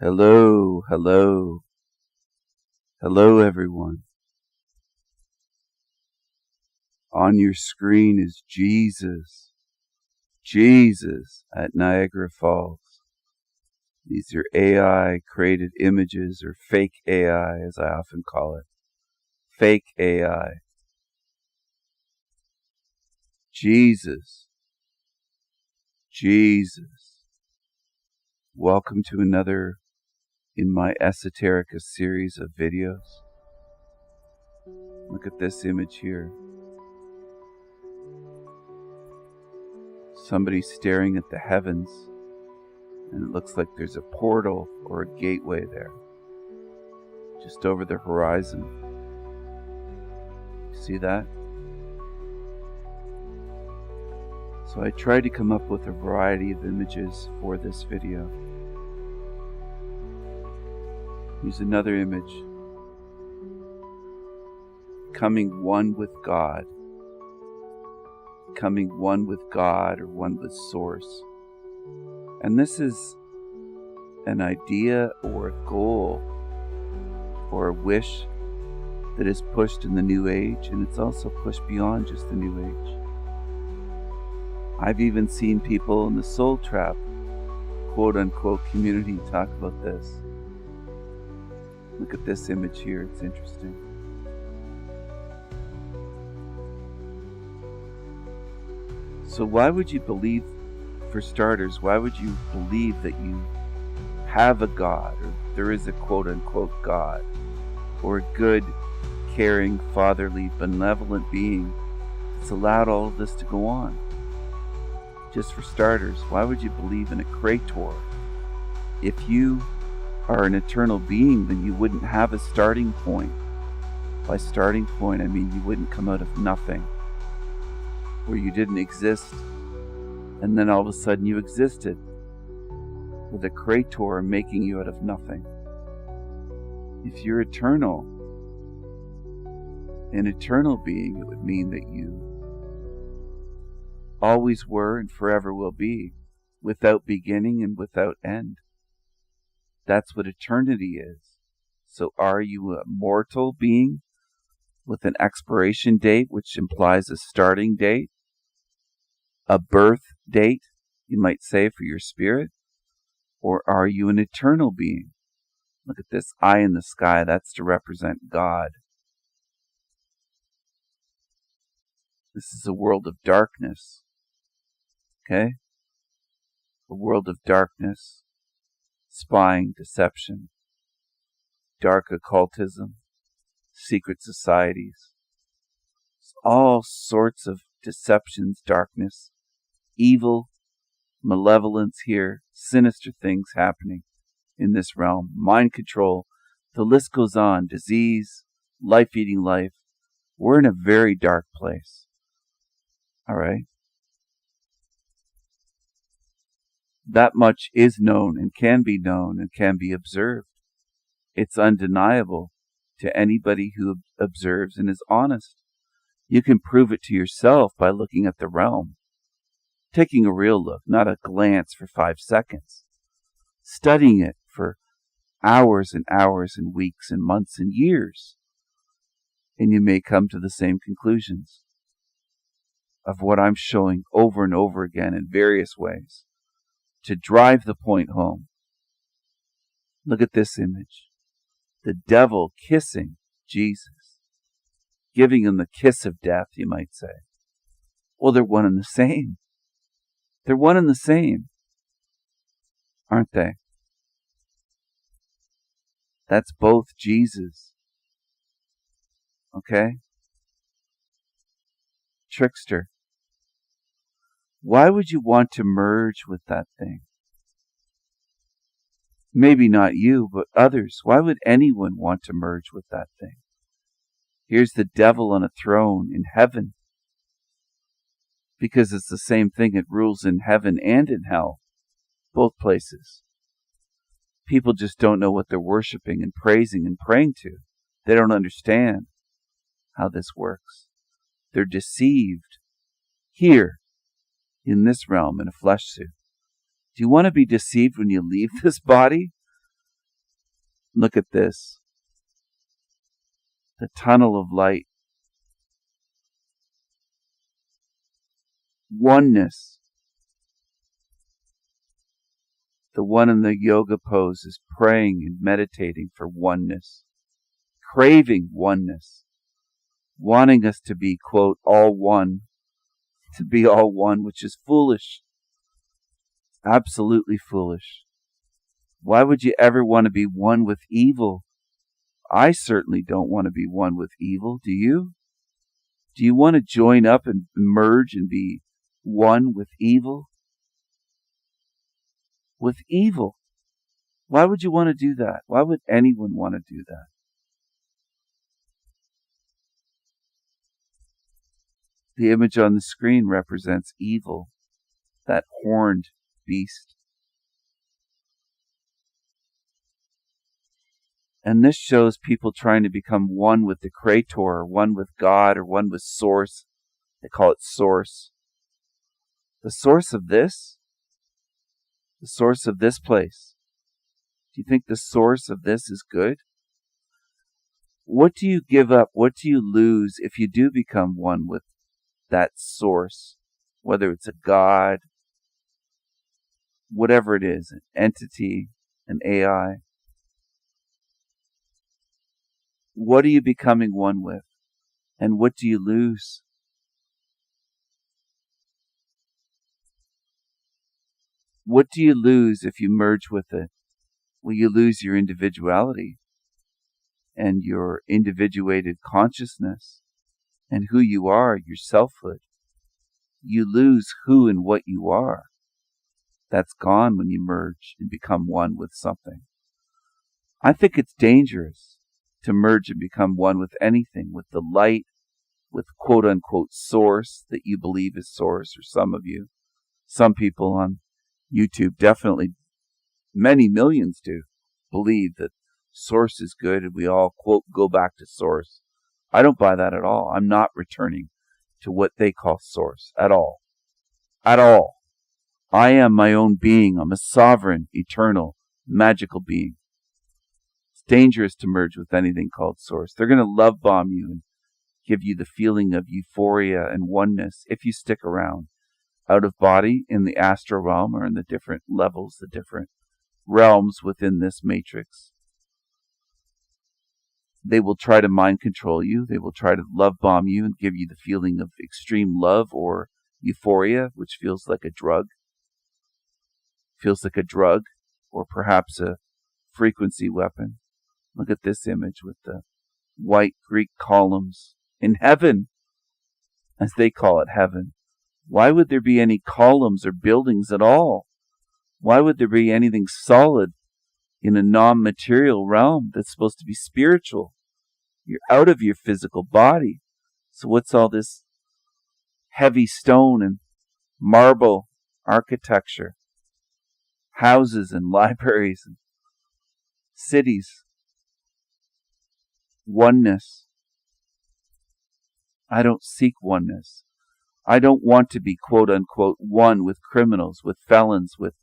Hello, hello, hello everyone. On your screen is Jesus at Niagara Falls. These are AI created images, or fake AI as I often call it. Fake AI. Jesus. Welcome to another in my Esoterica series of videos. Look at this image here. Somebody staring at the heavens, and it looks like there's a portal or a gateway there, just over the horizon. See that? So I tried to come up with a variety of images for this video. Here's another image. Becoming one with God. Becoming one with God or one with Source. And this is an idea or a goal or a wish that is pushed in the New Age, and it's also pushed beyond just the New Age. I've even seen people in the Soul Trap, quote-unquote, community talk about this. Look at this image here, it's interesting. So why would you believe, for starters, why would you believe that you have a God, or there is a quote-unquote God, or a good, caring, fatherly, benevolent being that's allowed all of this to go on? Just for starters, why would you believe in a creator? If you are an eternal being, then you wouldn't have a starting point. By starting point, I mean you wouldn't come out of nothing, where you didn't exist, and then all of a sudden you existed, with a creator making you out of nothing. If you're eternal, an eternal being, it would mean that you always were and forever will be, without beginning and without end. That's what eternity is. So are you a mortal being with an expiration date, which implies a starting date, a birth date, you might say, for your spirit? Or are you an eternal being? Look at this eye in the sky. That's to represent God. This is a world of darkness. Okay? A world of darkness, spying, deception, dark occultism, secret societies, all sorts of deceptions, darkness, evil, malevolence here, sinister things happening in this realm, mind control, the list goes on, disease, life eating life. We're in a very dark place. All right? That much is known and can be observed. It's undeniable to anybody who observes and is honest. You can prove it to yourself by looking at the realm, taking a real look, not a glance for 5 seconds, studying it for hours and hours and weeks and months and years, and you may come to the same conclusions of what I'm showing over and over again in various ways to drive the point home. Look at this image. The devil kissing Jesus, giving him the kiss of death, you might say. Well, they're one and the same. They're one and the same, aren't they? That's both Jesus. Okay? Trickster. Why would you want to merge with that thing? Maybe not you, but others. Why would anyone want to merge with that thing? Here's the devil on a throne in heaven, because it's the same thing. It rules in heaven and in hell, both places. People just don't know what they're worshiping and praising and praying to. They don't understand how this works. They're deceived here in this realm in a flesh suit. Do you want to be deceived when you leave this body? Look at this. The tunnel of light. Oneness. The one in the yoga pose is praying and meditating for oneness, craving oneness, wanting us to be, quote, all one, to be all one, which is foolish, absolutely foolish. Why would you ever want to be one with evil? I certainly don't want to be one with evil. Do you? Do you want to join up and merge and be one with evil? With evil. Why would you want to do that? Why would anyone want to do that? The image on the screen represents evil, that horned beast. And this shows people trying to become one with the Creator, or one with God, or one with Source. They call it Source. The source of this? The source of this place. Do you think the source of this is good? What do you give up? What do you lose if you do become one with that source? Whether it's a God, whatever it is, an entity, an AI. What are you becoming one with? And what do you lose? What do you lose if you merge with it? Well, you lose your individuality and your individuated consciousness and who you are, your selfhood. You lose who and what you are. That's gone when you merge and become one with something. I think it's dangerous to merge and become one with anything, with the light, with quote-unquote source that you believe is source, or some of you. Some people on YouTube, definitely many millions do, believe that source is good and we all, quote, go back to source. I don't buy that at all. I'm not returning to what they call source at all. At all. I am my own being. I'm a sovereign, eternal, magical being. It's dangerous to merge with anything called source. They're going to love bomb you and give you the feeling of euphoria and oneness if you stick around. Out of body in the astral realm, or in the different levels, the different realms within this matrix. They will try to mind control you. They will try to love bomb you and give you the feeling of extreme love or euphoria, which feels like a drug. Feels like a drug, or perhaps a frequency weapon. Look at this image with the white Greek columns in heaven, as they call it heaven. Why would there be any columns or buildings at all? Why would there be anything solid in a non-material realm that's supposed to be spiritual? You're out of your physical body. So what's all this heavy stone and marble architecture? Houses and libraries and cities. Oneness. I don't seek oneness. I don't want to be, quote unquote, one with criminals, with felons, with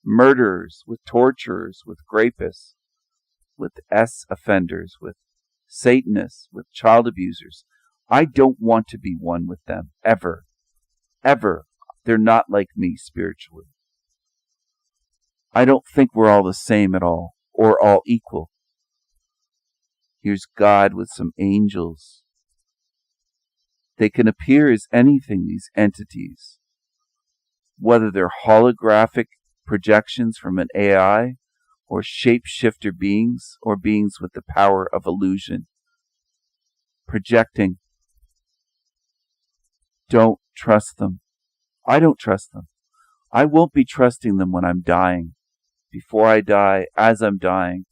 murderers, with torturers, with rapists, with offenders, with Satanists, with child abusers. I don't want to be one with them, ever. Ever. They're not like me spiritually. I don't think we're all the same at all, or all equal. Here's God with some angels. They can appear as anything, these entities, whether they're holographic projections from an AI, or shapeshifter beings, or beings with the power of illusion. Projecting. Don't trust them. I don't trust them. I won't be trusting them when I'm dying, before I die, as I'm dying,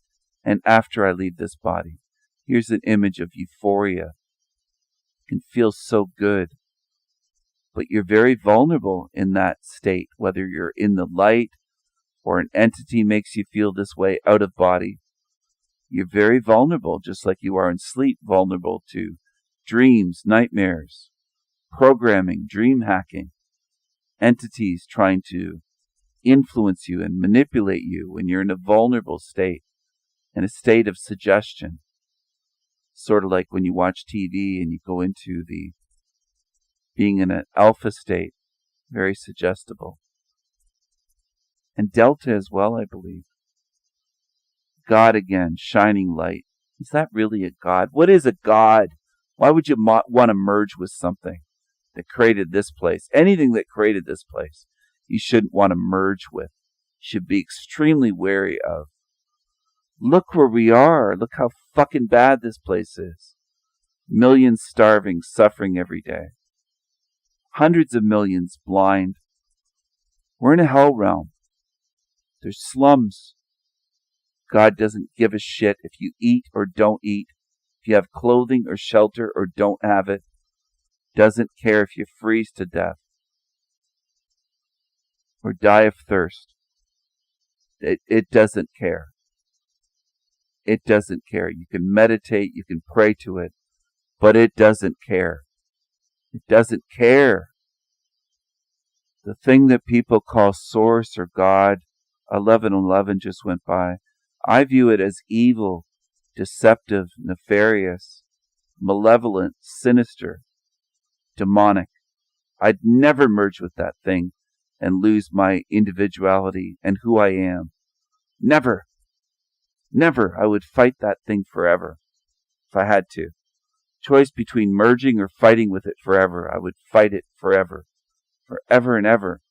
and after I leave this body. Here's an image of euphoria. It can feel so good. But you're very vulnerable in that state, whether you're in the light or an entity makes you feel this way out of body. You're very vulnerable, just like you are in sleep, vulnerable to dreams, nightmares, programming, dream hacking, entities trying to influence you and manipulate you when you're in a vulnerable state. in a state of suggestion. Sort of like when you watch TV and you go into the being in an alpha state, very suggestible. And delta as well, I believe. God again, shining light. Is that really a God? What is a God? Why would you want to merge with something that created this place? Anything that created this place, you shouldn't want to merge with. You should be extremely wary of. Look where we are. Look how fucking bad this place is. Millions starving, suffering every day. Hundreds of millions blind. We're in a hell realm. There's slums. God doesn't give a shit if you eat or don't eat, if you have clothing or shelter or don't have it. Doesn't care if you freeze to death or die of thirst. It doesn't care. It doesn't care. You can meditate, you can pray to it, but it doesn't care. It doesn't care. The thing that people call source or God, 11:11 just went by. I view it as evil, deceptive, nefarious, malevolent, sinister, demonic. I'd never merge with that thing and lose my individuality and who I am. Never. Never. I would fight that thing forever if I had to. Choice between merging or fighting with it forever. I would fight it forever. Forever and ever.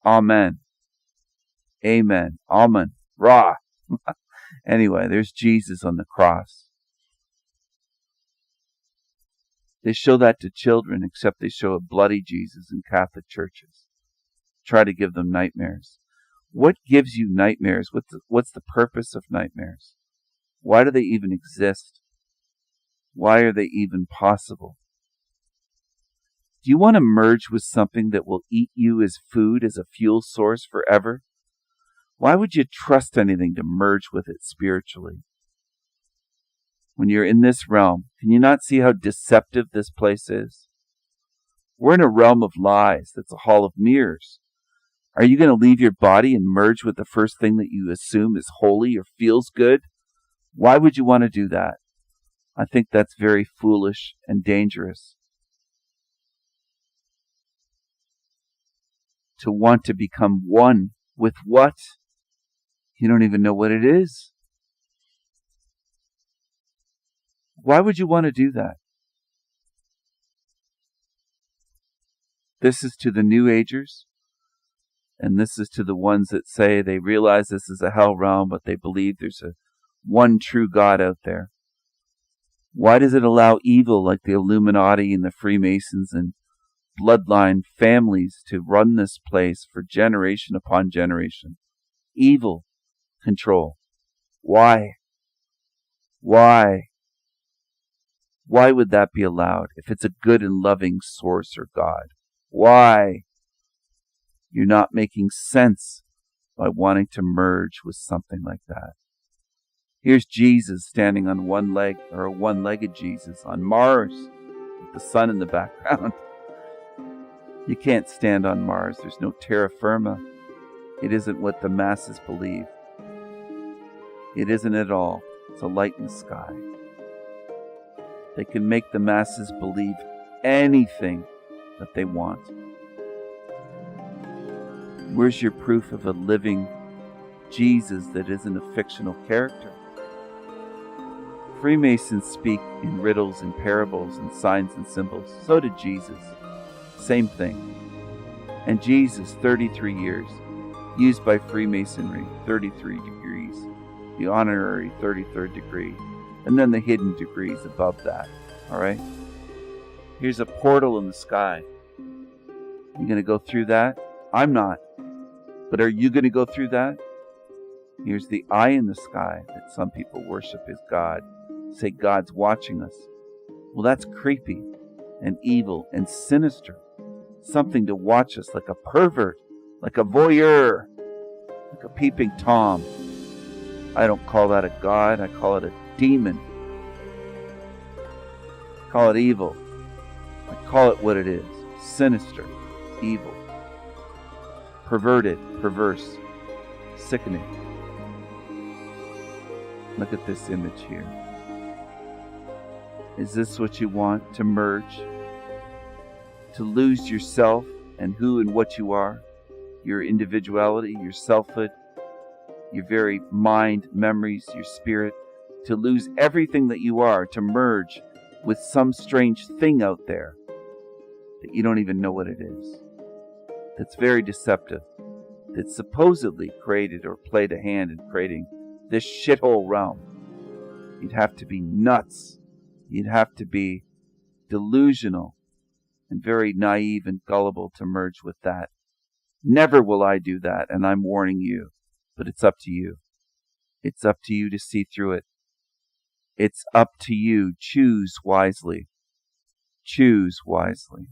Amen. Amen. Amen. Ra. Anyway, there's Jesus on the cross. They show that to children, except they show a bloody Jesus in Catholic churches. Try to give them nightmares. What gives you nightmares? What's the purpose of nightmares? Why do they even exist? Why are they even possible? Do you want to merge with something that will eat you as food, as a fuel source forever? Why would you trust anything to merge with it spiritually? When you're in this realm, can you not see how deceptive this place is? We're in a realm of lies. That's a hall of mirrors. Are you going to leave your body and merge with the first thing that you assume is holy or feels good? Why would you want to do that? I think that's very foolish and dangerous. To want to become one with what? You don't even know what it is. Why would you want to do that? This is to the New Agers, and this is to the ones that say they realize this is a hell realm, but they believe there's a one true God out there. Why does it allow evil like the Illuminati and the Freemasons and bloodline families to run this place for generation upon generation? Evil control. Why? Why? Why would that be allowed if it's a good and loving source or God? Why? You're not making sense by wanting to merge with something like that. Here's Jesus standing on one leg, or a one-legged Jesus on Mars with the sun in the background. You can't stand on Mars. There's no terra firma. It isn't what the masses believe. It isn't at all. It's a light in the sky. They can make the masses believe anything that they want. Where's your proof of a living Jesus that isn't a fictional character? Freemasons speak in riddles and parables and signs and symbols. So did Jesus. Same thing. And Jesus, 33 years, used by Freemasonry, 33 degrees, the honorary 33rd degree, and then the hidden degrees above that. All right? Here's a portal in the sky. You going to go through that? I'm not. But are you going to go through that? Here's the eye in the sky that some people worship as God. Say God's watching us. Well, that's creepy and evil and sinister. Something to watch us like a pervert, like a voyeur, like a peeping Tom. I don't call that a God. I call it a demon. I call it evil. I call it what it is. Sinister, evil, perverted, perverse, sickening. Look at this image here. Is this what you want? To merge? To lose yourself and who and what you are? Your individuality, your selfhood, your very mind, memories, your spirit? To lose everything that you are, to merge with some strange thing out there that you don't even know what it is, that's very deceptive, that supposedly created or played a hand in creating this shithole realm. You'd have to be nuts. You'd have to be delusional and very naive and gullible to merge with that. Never will I do that, and I'm warning you. But it's up to you. It's up to you to see through it. It's up to you. Choose wisely. Choose wisely.